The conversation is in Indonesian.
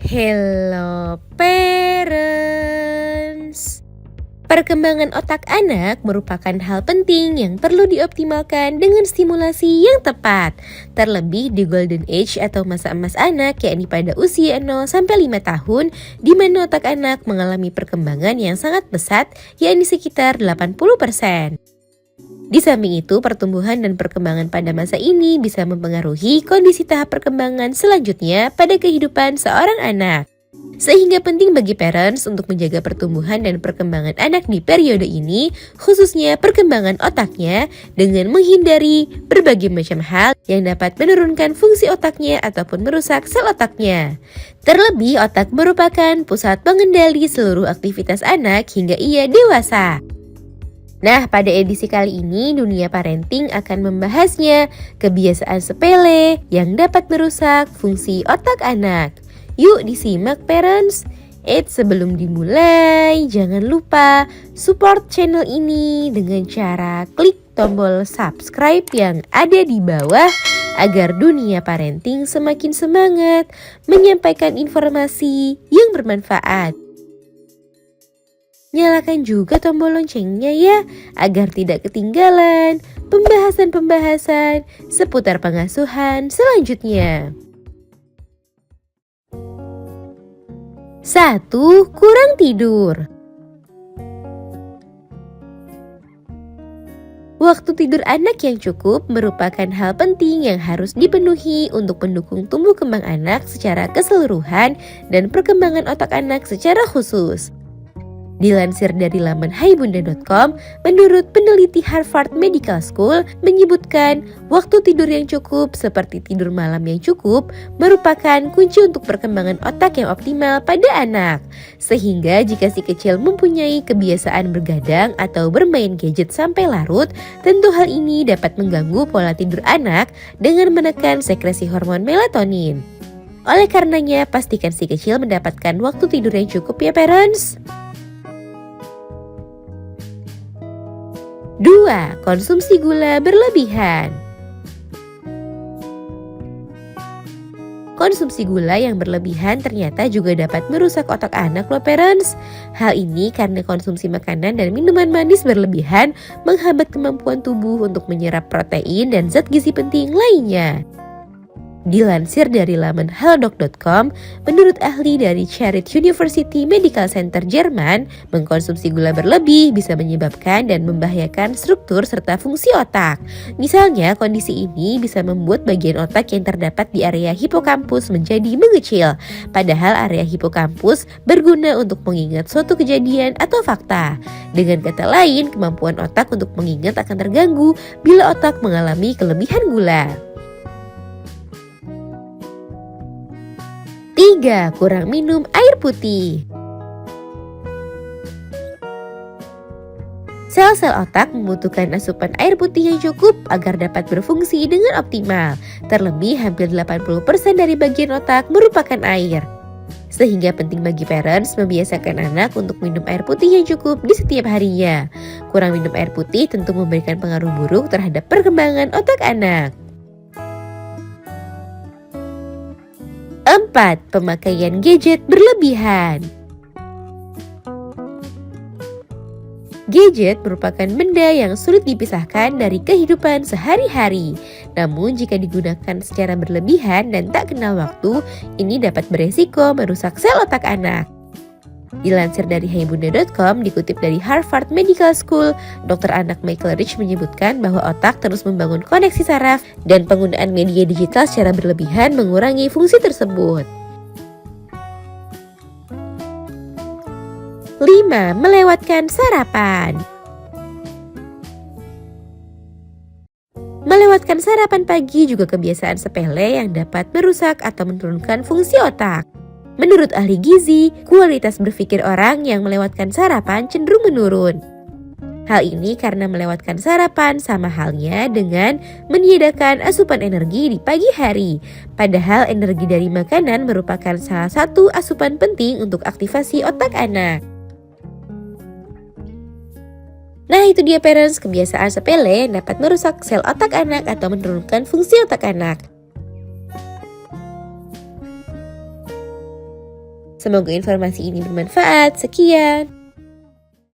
Hello parents. Perkembangan otak anak merupakan hal penting yang perlu dioptimalkan dengan stimulasi yang tepat. Terlebih di golden age atau masa emas anak, yakni pada usia 0 sampai 5 tahun, di mana otak anak mengalami perkembangan yang sangat pesat, yakni sekitar 80%. Di samping itu, pertumbuhan dan perkembangan pada masa ini bisa mempengaruhi kondisi tahap perkembangan selanjutnya pada kehidupan seorang anak. Sehingga penting bagi parents untuk menjaga pertumbuhan dan perkembangan anak di periode ini, khususnya perkembangan otaknya, dengan menghindari berbagai macam hal yang dapat menurunkan fungsi otaknya ataupun merusak sel otaknya. Terlebih, otak merupakan pusat pengendali seluruh aktivitas anak hingga ia dewasa. Nah, pada edisi kali ini, Dunia Parenting akan membahasnya, kebiasaan sepele yang dapat merusak fungsi otak anak. Yuk disimak parents. Sebelum dimulai, jangan lupa support channel ini dengan cara klik tombol subscribe yang ada di bawah agar Dunia Parenting semakin semangat menyampaikan informasi yang bermanfaat. Nyalakan juga tombol loncengnya ya, agar tidak ketinggalan pembahasan-pembahasan seputar pengasuhan selanjutnya. 1. Kurang tidur. Waktu tidur anak yang cukup merupakan hal penting yang harus dipenuhi untuk mendukung tumbuh kembang anak secara keseluruhan dan perkembangan otak anak secara khusus. Dilansir dari laman haibunda.com, menurut peneliti Harvard Medical School menyebutkan waktu tidur yang cukup seperti tidur malam yang cukup merupakan kunci untuk perkembangan otak yang optimal pada anak. Sehingga jika si kecil mempunyai kebiasaan bergadang atau bermain gadget sampai larut, tentu hal ini dapat mengganggu pola tidur anak dengan menekan sekresi hormon melatonin. Oleh karenanya, pastikan si kecil mendapatkan waktu tidur yang cukup ya parents. 2. Konsumsi gula berlebihan. Konsumsi gula yang berlebihan ternyata juga dapat merusak otak anak loh parents. Hal ini karena konsumsi makanan dan minuman manis berlebihan menghambat kemampuan tubuh untuk menyerap protein dan zat gizi penting lainnya. Dilansir dari laman halodoc.com, menurut ahli dari Charité University Medical Center Jerman, mengkonsumsi gula berlebih bisa menyebabkan dan membahayakan struktur serta fungsi otak. Misalnya, kondisi ini bisa membuat bagian otak yang terdapat di area hipokampus menjadi mengecil, padahal area hipokampus berguna untuk mengingat suatu kejadian atau fakta. Dengan kata lain, kemampuan otak untuk mengingat akan terganggu bila otak mengalami kelebihan gula. 3. Kurang minum air putih. Sel-sel otak membutuhkan asupan air putih yang cukup agar dapat berfungsi dengan optimal. Terlebih hampir 80% dari bagian otak merupakan air. Sehingga penting bagi parents membiasakan anak untuk minum air putih yang cukup di setiap harinya. Kurang minum air putih tentu memberikan pengaruh buruk terhadap perkembangan otak anak. 4. Pemakaian gadget berlebihan. Gadget merupakan benda yang sulit dipisahkan dari kehidupan sehari-hari. Namun jika digunakan secara berlebihan dan tak kenal waktu, ini dapat beresiko merusak sel otak anak. Dilansir dari haibunda.com, dikutip dari Harvard Medical School, dokter anak Michael Rich menyebutkan bahwa otak terus membangun koneksi saraf dan penggunaan media digital secara berlebihan mengurangi fungsi tersebut. 5. Melewatkan sarapan. Melewatkan sarapan pagi juga kebiasaan sepele yang dapat merusak atau menurunkan fungsi otak. Menurut ahli gizi, kualitas berpikir orang yang melewatkan sarapan cenderung menurun. Hal ini karena melewatkan sarapan sama halnya dengan meniadakan asupan energi di pagi hari. Padahal energi dari makanan merupakan salah satu asupan penting untuk aktivasi otak anak. Nah itu dia parents, kebiasaan sepele yang dapat merusak sel otak anak atau menurunkan fungsi otak anak. Semoga informasi ini bermanfaat. Sekian.